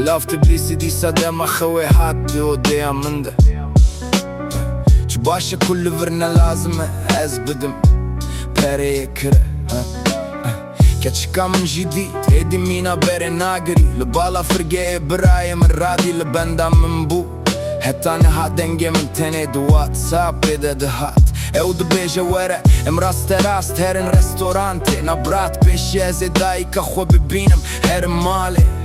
لافت بلیسی دیسا دما خوی هات بیودیا منده چه باشه کل ورنه لازمه از بدم پره کره كتشكا من جديد ايدي مينا بيري ناقري لبالا فرقي براي من رادي لبندا من بو حتى انا هادنجي من تاني دوات ساب بيدا دهات اود بيجا ورا امراست راست هرن رستورانتي نبرات بيشي ازي دايكا خو ببينم هرم مالي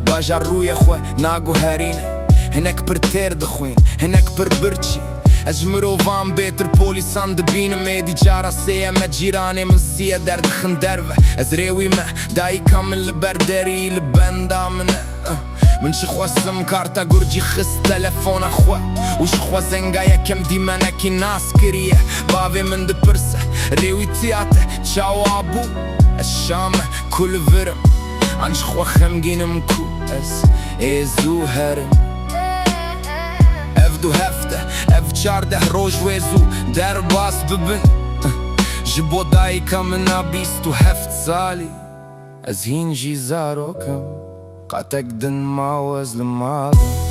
باجا رويا خو ناقو هاريني هناك برتير دخوين هناك بربرتشي اجمرو فان بيتر بوليسان دبين ميدي جارا سيا ما جيراني من سيا درد خندرفة ازريوي ما داي كامل لبرداري لبندا من شخوا سم كارتا قرجي خس تلفون اخوا وشخوا زنقايا كم ديمانا كي ناس كريه بابي من دبرسة ريوي تياته تشاو ابو الشام كل فرم عن شخوا خمجين مكو اس ايزو هرم افدو هفته اف چارده روش ویزو در باس ببن جبو دایکا من بیست و هفت سالی از هینجی زاروکم قاتک دن ماوز لمالم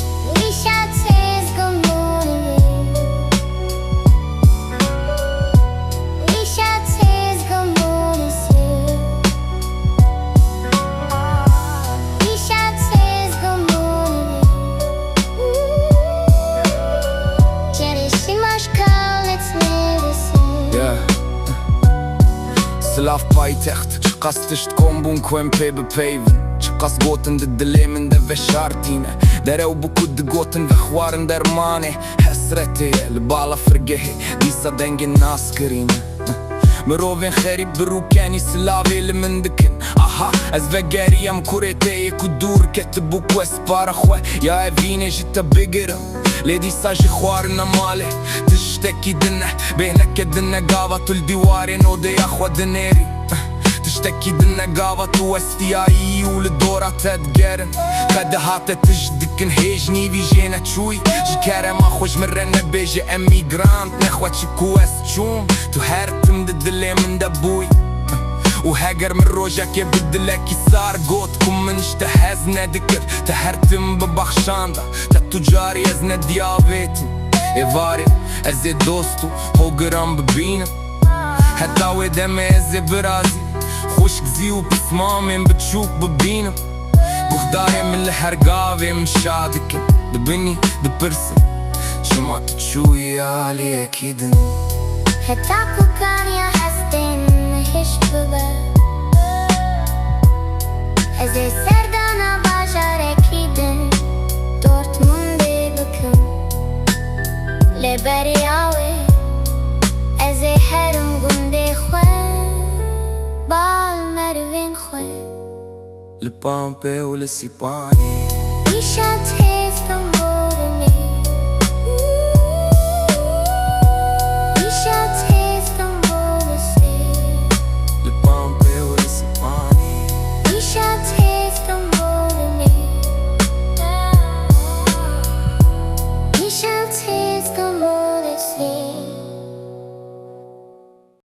Slav pajtecht, që kas të shtë kuen pe bë pejvën Që kas gotën dhe dëlemin dhe veshartine Dere u bukut dhe gotën dhe khuarën dhe rmane Hesreti e lë bala fërgehi, disa dengin naskërine Më rovin kheri bëru keni slavi lë mëndëkin Aha, ez vegeri jam kurete e ku dur këtë buku e s'para khue Ja e vine gjitha bigërëm Le disa zhikhuarën në male Të shteki dëne Bejne ke dëne gava të ldiwarin O dhe jakhua dëneri Të shteki dëne gava të uestia I u lë dora të t'gerën Ka dëhate të zhdikën hejsh një vizhjene quj Gjikere ma khosh më rene bejgje emigrant Ne khua që ku es qumë Të hertëm dhe dëlemën dhe buj U heger me roja ke bidile kisar got Ku më nishte hez ne dikër Të hertim bë bakhshanda Të tujari ez ne diabetin E varin ez e dostu Hogëram bë binëm Heta u edhe me ez e bërazi Khosh këzi u pësmamin bë quk bë binëm Buhdare me lë hergave më shadikin Dë bëni dë përse Që ma të quji ali e kidin Heta ku kanja hastin hiç bebe Ez e serdana bajare kidin Dortmund'e bakın Leberi awe Ez e herum gunde khwe Bal mervin khwe Le pampe u le sipani Ishat